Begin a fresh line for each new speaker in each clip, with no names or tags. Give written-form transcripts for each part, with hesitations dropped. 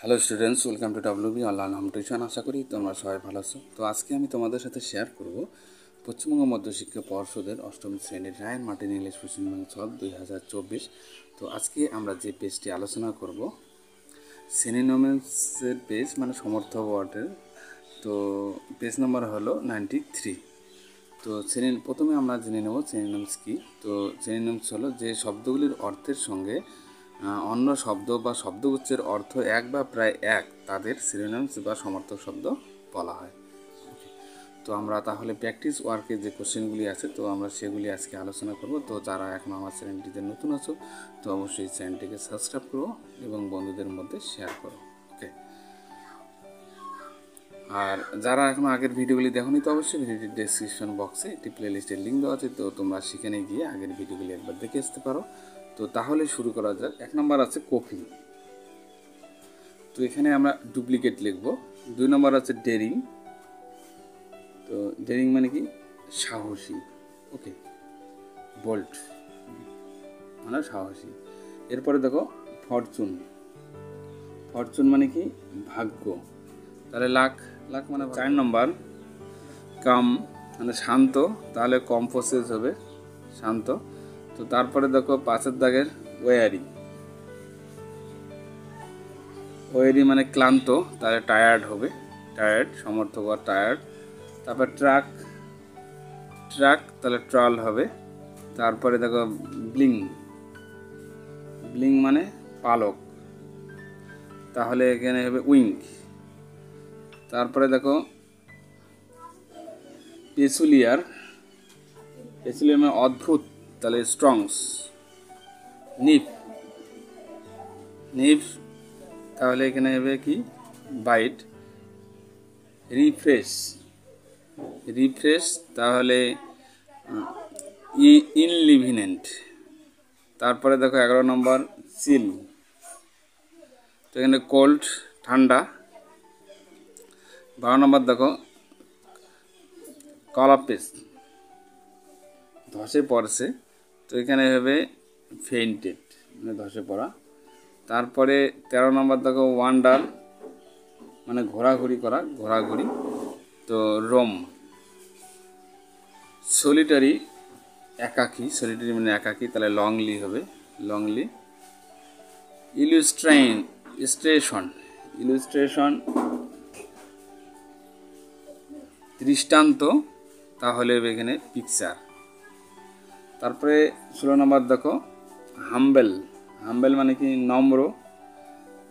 Hello students, welcome to WB online home tuition. আশা করি তোমরা সবাই ভালো আছো। তো আজকে আমি তোমাদের সাথে শেয়ার করব পশ্চিমবঙ্গ মধ্যশিক্ষা পর্ষদের অষ্টম শ্রেণীর রায়ন মার্টিন ইংলিশ প্রশ্নব্যাংক 2024। তো আজকে আমরা যে পেজটি আলোচনা করব সিনোনিমসের পেজ, মানে সমর্থক ওয়ার্ডের। তো পেজ নাম্বার হলো 93। তো প্রথমে আমরা জেনে নেব সিনোনিমস কী। তো সিনোনিমস হলো যে শব্দগুলির অর্থের সঙ্গে অন্য শব্দ বা শব্দগুচ্ছের অর্থ এক বা প্রায় এক, তাদের সিনোনিমস বা সমর্থক শব্দ বলা হয়। তো আমরা তাহলে প্র্যাকটিস ওয়ার্কের যে কোশ্চেনগুলি আছে, তো আমরা সেগুলি আজকে আলোচনা করব। তো যারা এখন আমার চ্যানেলটিতে নতুন আছো, তো অবশ্যই চ্যানেলটিকে সাবস্ক্রাইব করো এবং বন্ধুদের মধ্যে শেয়ার করো। ওকে, আর যারা এখনও আগের ভিডিওগুলি দেখোনি, তো অবশ্যই ভিডিওটির ডেসক্রিপশন বক্সে একটি প্লেলিস্টের লিঙ্ক দেওয়া আছে, তো তোমরা সেখানে গিয়ে আগের ভিডিওগুলি একবার দেখে আসতে পারো। তো তাহলে শুরু করা যাক। 1 নম্বর আছে কপি। তো এখানে আমরা ডুপ্লিকেট লিখব। 2 নম্বর আছে ডেরিং। তো ডেরিং মানে কি? সাহসী। ওকে, বোল্ট মানে সাহসী। এরপরে দেখো ফরচুন। ফরচুন মানে কি? ভাগ্য। তাহলে লাক। লাক মানে 4 নম্বর কাম মানে শান্ত, তাহলে কম্পোসেস হবে শান্ত। তো তারপরে দেখো 5 দাগের ওয়ারি। ওয়ারি মানে ক্লান্ত, তাহলে টায়ার্ড হবে, টায়ার্ড, সমর্থক আর টায়ার্ড। তারপর ট্রাক। ট্রাক তাহলে ট্রল হবে। তারপরে দেখো ব্লিং। ব্লিং মানে পালক, তাহলে এখানে হবে উইং। তারপরে দেখো পেসুলিয়ার। পেসুলিয়ার মানে অদ্ভুত, তাহলে স্ট্রংস। নিপ। নিপ তাহলে এখানে হবে কি? বাইট। রিফ্রেশ। রিফ্রেশ তাহলে ইনলিভিনেন্ট। তারপরে দেখো 11 নম্বর চিল। তো এখানে কোল্ড ঠান্ডা। 12 নম্বর দেখো কলাপেস ধসে পড়ছে, তো এখানে হবে ফেইন্টেড মানে ধসে পড়া। তারপরে 13 নম্বর দেখো ওয়ান্ডার মানে ঘোরাঘুরি করা, ঘোরাঘুরি। তো রোম। সলিটারি একাকী, সলিটারি মানে একাকী, তাহলে লংলি হবে, লংলি। ইলুস্ট্রেশন। ইলুস্ট্রেশন দৃষ্টান্ত, তাহলে এখানে পিকচার। তারপরে 16 নম্বর দেখো হাম্বেল। হাম্বেল মানে কি? নম্র,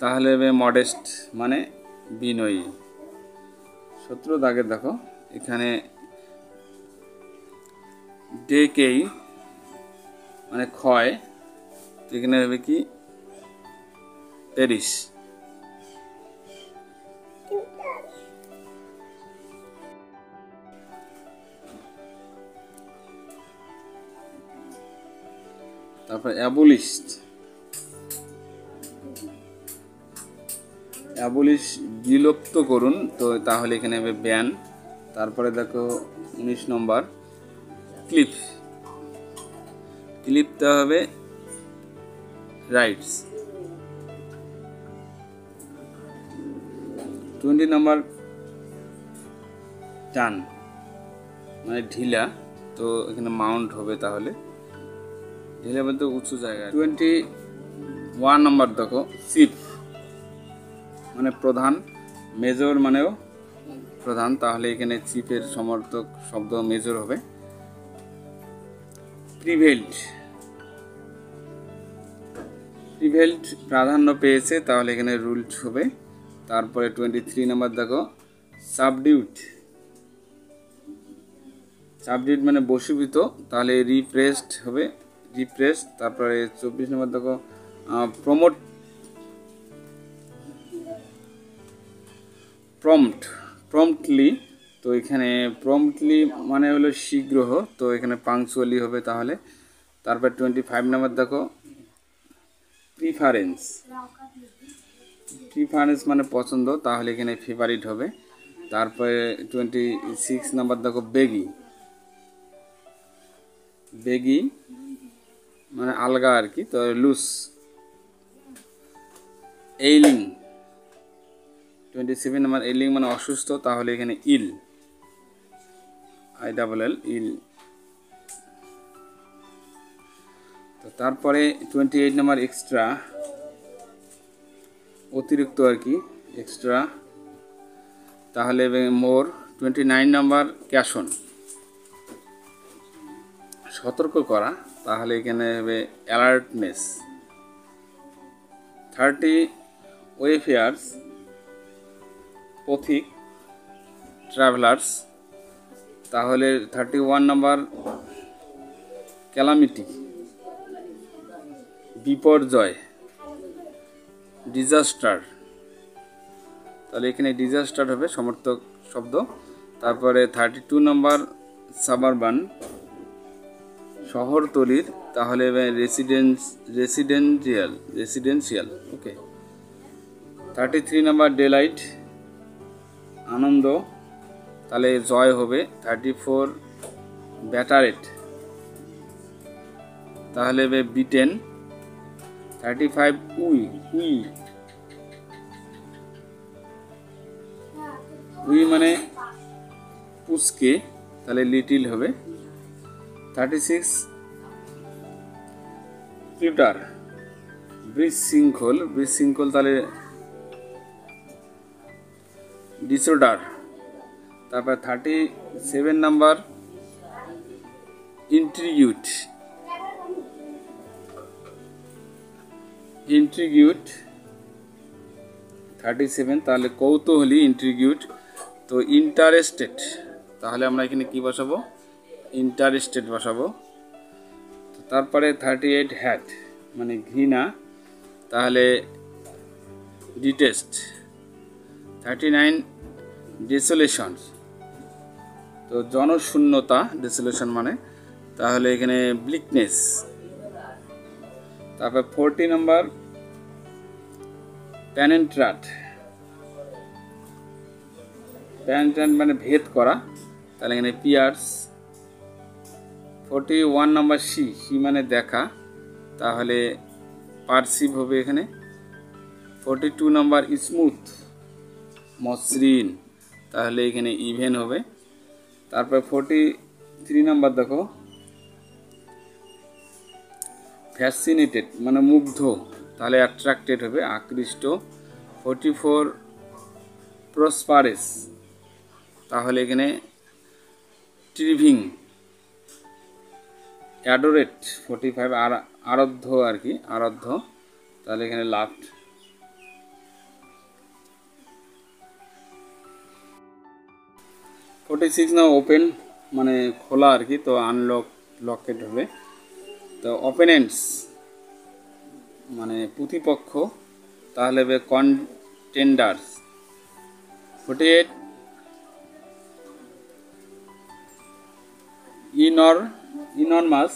তাহলে মডেস্ট মানে বিনয়ী। 17 দাগের দেখো এখানে ডেকেই মানে ক্ষয়, তো এখানে হবে কি? পেরিস। তারপর অ্যাবলিশড। অ্যাবলিশ বিলুপ্ত করুন, তো তাহলে এখানে হবে ব্যান। তারপরে দেখো 19 নম্বর ক্লিপ। ক্লিপটা হবে রাইটস। 20 নম্বর টান মানে ঢিলা, তো এখানে মাউন্ট হবে, তাহলে ঢিলা বলতে উঁচু জায়গা। 21 নম্বর দেখো চিফ মানে প্রধান। মেজর মানেও প্রধান, তাহলে এখানে চিফের সমর্থক শব্দ মেজর হবে। প্রিভেল্ড। প্রিভেল্ড প্রাধান্য পেয়েছে, তাহলে এখানে রুলড হবে। তারপরে 23 নম্বর দেখো সাবডিউট। সাবডিউট মানে বশীভূত, তাহলে রিপ্রেসড হবে, রিপ্রেস। তারপরে 24 নম্বর দেখো প্রম্পটলি। তো এখানে প্রম্পটলি মানে হলো শীঘ্র, তো এখানে পাংচুয়ালি হবে তাহলে। তারপর 25 নম্বর দেখো প্রিফারেন্স। প্রিফারেন্স মানে পছন্দ, তাহলে এখানে ফেভারিট হবে। তারপরে 26 নম্বর দেখো বেগি। বেগি মানে আলগা আর কি, তো লুজ। এইলিং। 27 নাম্বার এলিং মানে অসুস্থ, তাহলে এখানে ইল, ILL ইল। তো তারপরে 28 নাম্বার এক্সট্রা, অতিরিক্ত আর কি, এক্সট্রা, তাহলে মোর। 29 নাম্বার ক্যাশন, সতর্ক করা, তাহলে এখানে হবে অ্যালার্টনেস। 30 ওয়েফেয়ার্স, পথিক, ট্রাভেলার্স, তাহলে 31 নাম্বার ক্যালামিটি, বিপর্যয়, ডিজাস্টার, তাহলে এখানে ডিজাস্টার হবে সমর্থক শব্দ। তারপরে 32 নম্বর সাবারবান, শহরতলির, তাহলে রেসিডেন্সিয়াল। ওকে। 33 নম্বর ডেলাইট, আনন্দ, তাহলে জয় হবে। 34 ব্যাটারেট, তাহলে বিটেন। 35 উই মানে পুচকে, তাহলে লিটিল হবে। 36 ফ্লিটার, বিশৃঙ্খল, তাহলে ডিসঅর্ডার। তারপর 37 নাম্বার ইন্ট্রিগিউট, 37, তাহলে কৌতূহলী, ইন্ট্রিগিউট। তো ইন্টারেস্টেড, তাহলে আমরা এখানে কি বসাবো? ইন্টারেস্টেড বসাবো। তো তারপরে 38 হ্যাট মানে ঘৃণা, তাহলে ডিটেস্ট। 39 ডেসোলেশন, তো জনশূন্যতা, ডেসোলেশন মানে, তাহলে এখানে ব্লিকনেস। তারপর 40 নম্বর প্যানেন্ট্রাট, মানে ভেদ করা, তাহলে এখানে পিয়ার্স। 41 নম্বর সি মানে দেখা, তাহলে পারসিভ হবে এখানে। 42 নম্বর স্মুথ, মসৃণ, তাহলে এখানে ইভেন হবে। তারপর 43 নম্বর দেখো ফ্যাসিনেটেড মানে মুগ্ধ, তাহলে অ্যাট্রাক্টেড হবে, আকৃষ্ট। 44 প্রসপারেস, তাহলে এখানে ট্রিভিং। অ্যাডোরেট 45 আরাধ্য আর কি, আরাধ্য, তাহলে এখানে লাভড। 46 না ওপেন মানে খোলা আর কি, তো লকেড হবে। তো অপোনেন্টস মানে প্রতিপক্ষ, তাহলে হবে কন্টেন্ডার্স। 48 ইনরমাস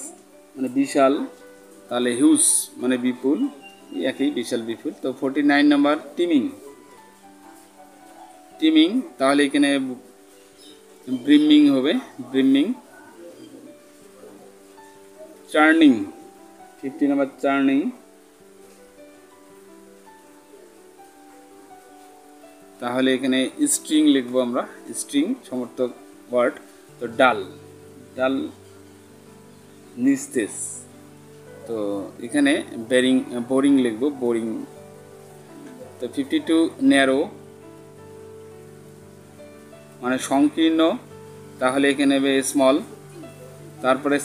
মানে বিশাল, তাহলে হিউজ মানে বিপুল, একই, বিশাল বিপুল। তো 49 নম্বর টিমিং, তাহলে এখানে ব্রিমিং হবে, ব্রিমিং। চার্নিং, 50 নম্বর চার্নিং, তাহলে এখানে স্ট্রিং লিখবো আমরা, স্ট্রিং সমর্থক ওয়ার্ড। তো ডাল নিস্তেজ, তো এখানে বোরিং লিখবো, বোরিং। তো 52 ন্যারো মানে সংকীর্ণ, তাহলে এখানে হবে স্মল। তারপরে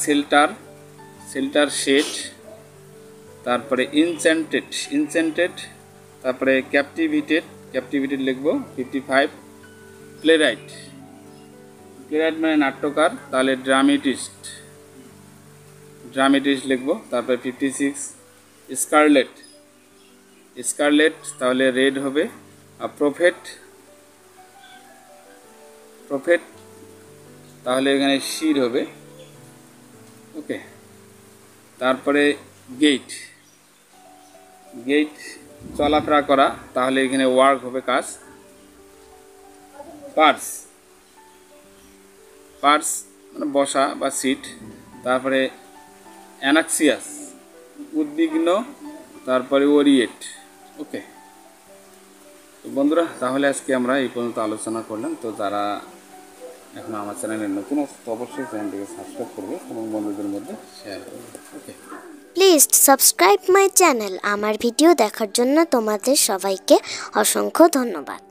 শেল্টার শেড, তারপরে ইনচেন্টেড, তারপরে ক্যাপটিভেটেড লিখবো। 55 প্লেরাইট মানে নাট্যকার, তাহলে ড্রামেটিস্ট লিখবো। তারপরে 56 স্কারলেট, তাহলে রেড হবে। আর প্রফেট, তাহলে এখানে শির হবে। ওকে। তারপরে গেট চলাফেরা করা, তাহলে এখানে ওয়ার্ক হবে, কাজ। পার্স মানে বসা বা সিট। তারপরে অ্যানাক্সিয়াস উদ্বিগ্ন, তারপরে ওরিয়েট। ওকে। তো বন্ধুরা, তাহলে আজকে আমরা এই পর্যন্ত আলোচনা করলাম। তো যারা এখন আমার চ্যানেলে নতুন আছে তো অবশ্যই চ্যানেলটিকে সাবস্ক্রাইব করবে এবং বন্ধুদের মধ্যে শেয়ার করবে। ওকে,
প্লিজ সাবস্ক্রাইব মাই চ্যানেল। আমার ভিডিও দেখার জন্য তোমাদের সবাইকে অসংখ্য ধন্যবাদ।